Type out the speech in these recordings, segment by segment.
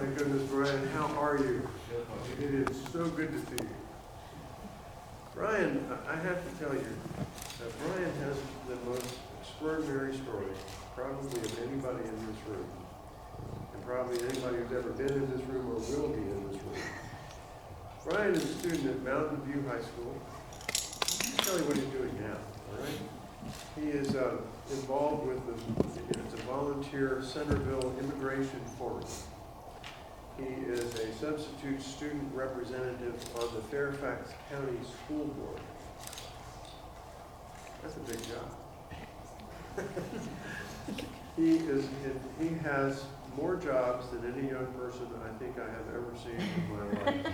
My goodness, Brian, how are you? It is so good to see you. Brian, I have to tell you that Brian has the most extraordinary story, probably of anybody in this room, and probably anybody who's ever been in this room or will be in this room. Brian is a student at Mountain View High School. I'll tell you what he's doing now, all right? He is involved with it's a volunteer Centerville Immigration Forum. He is a substitute student representative on the Fairfax County School Board. That's a big job. He has more jobs than any young person I think I have ever seen in my life.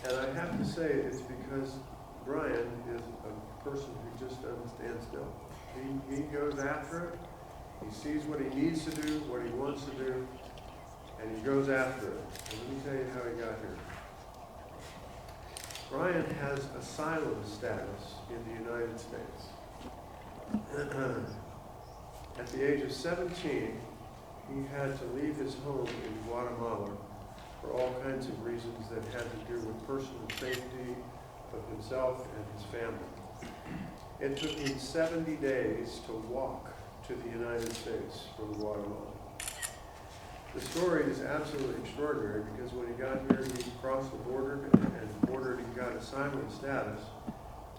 And I have to say it's because Brian is a person who just doesn't stand still. He goes after it. He sees what he needs to do, what he wants to do, and he goes after it. And let me tell you how he got here. Brian has asylum status in the United States. At the age of 17, he had to leave his home in Guatemala for all kinds of reasons that had to do with personal safety of himself and his family. It took him 70 days to walk to the United States from Guatemala. The story is absolutely extraordinary because when he got here, he crossed the border and he got asylum status,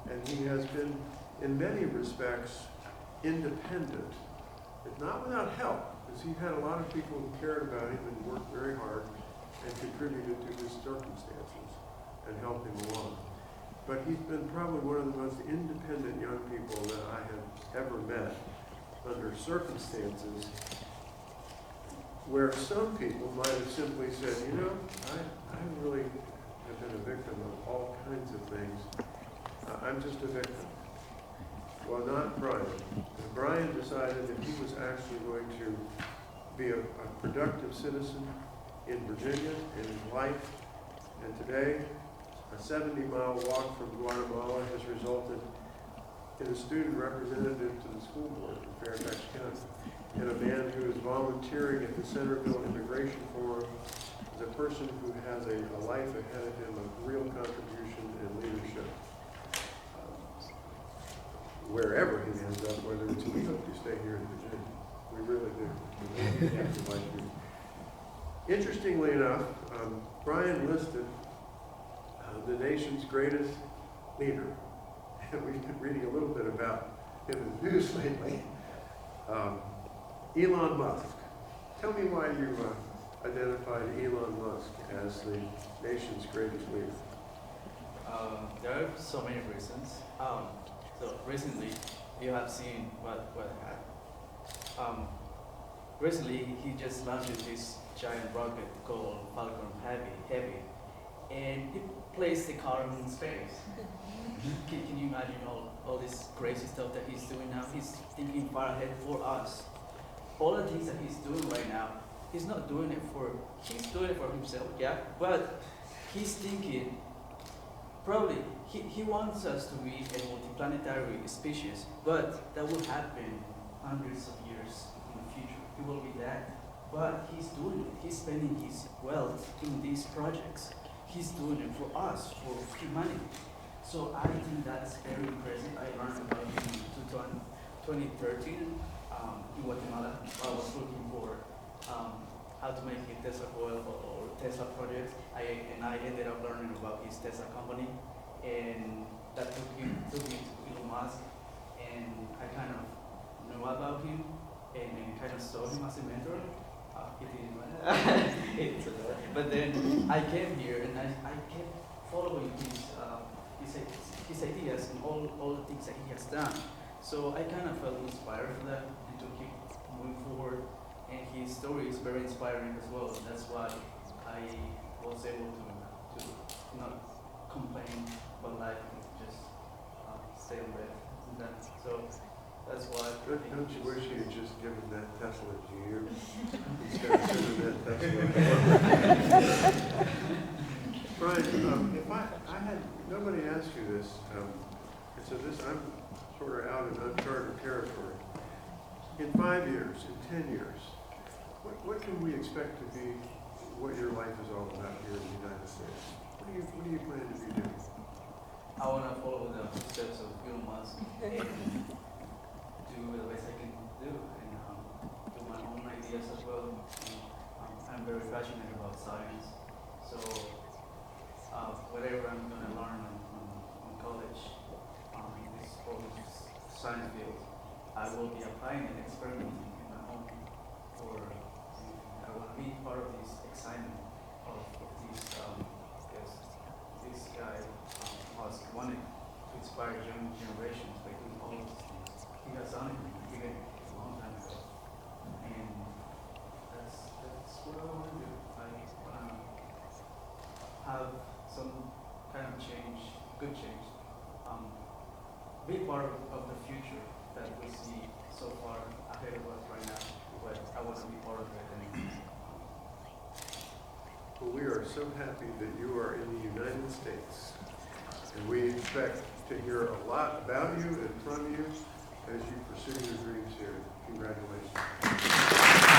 and he has been, in many respects, independent. It's not without help, because he had a lot of people who cared about him and worked very hard and contributed to his circumstances and helped him along. But he's been probably one of the most independent young people that I have ever met under circumstances where some people might have simply said, you know, I really have been a victim of all kinds of things. I'm just a victim. Well, not Brian. Brian decided that he was actually going to be a productive citizen in Virginia in his life. And today, a 70-mile walk from Guatemala has resulted in a student representative to the school board in Fairfax County, and a man who is volunteering at the Centerville Immigration Forum as a person who has a life ahead of him of real contribution and leadership. Wherever he ends up, whether it's, we hope you stay here in Virginia. We really do. We really have to like you. Interestingly enough, Brian listed the nation's greatest leader. And we've been reading a little bit about him in the news lately. Elon Musk. Tell me why you identified Elon Musk as the nation's greatest leader. There are so many reasons. So recently, you have seen what happened. Recently, he just launched this giant rocket called Falcon Heavy, and it placed the car in space. Can you imagine all this crazy stuff that he's doing now? He's thinking far ahead for us. All the things that he's doing right now, he's not doing it he's doing it for himself, yeah, but he's thinking, probably, he wants us to be a multiplanetary species, but that will happen hundreds of years in the future. He will be that. But he's doing it. He's spending his wealth in these projects. He's doing it for us, for humanity. So I think that's very impressive. I learned about him in 2013 in Guatemala. I was looking for how to make a Tesla coil or Tesla project. And I ended up learning about his Tesla company, and that took me to Elon Musk, and I kind of knew about him and kind of saw him as a mentor. But then I came here and I kept following his ideas and all the things that he has done. So I kind of felt inspired for that and to keep moving forward. And his story is very inspiring as well. That's why I was able to not complain about life and just stay on that. So that's why. Don't you wish you had just given that Tesla to you instead of sending that Tesla? Brian, if I had nobody ask you this, and so I'm sort of out in uncharted territory. In 5 years, in 10 years, What can we expect to be what your life is all about here in the United States? What do you plan to be doing? I want to follow the footsteps of Elon Musk and do the best I can do and do my own ideas as well. I'm very passionate about science, so whatever I'm going to learn in college, this whole science field, I will be applying and experimenting in my home. Or I want to be part of this excitement of this. This guy was wanted to inspire young generations by doing all these things. He has done it even a long time ago, and that's what I want to do. I want to have some kind of change, good change, be part of the future that we see so far ahead of us right now. But I want to be part of it. And, Well, we are so happy that you are in the United States, and we expect to hear a lot about you and from you as you pursue your dreams here. Congratulations.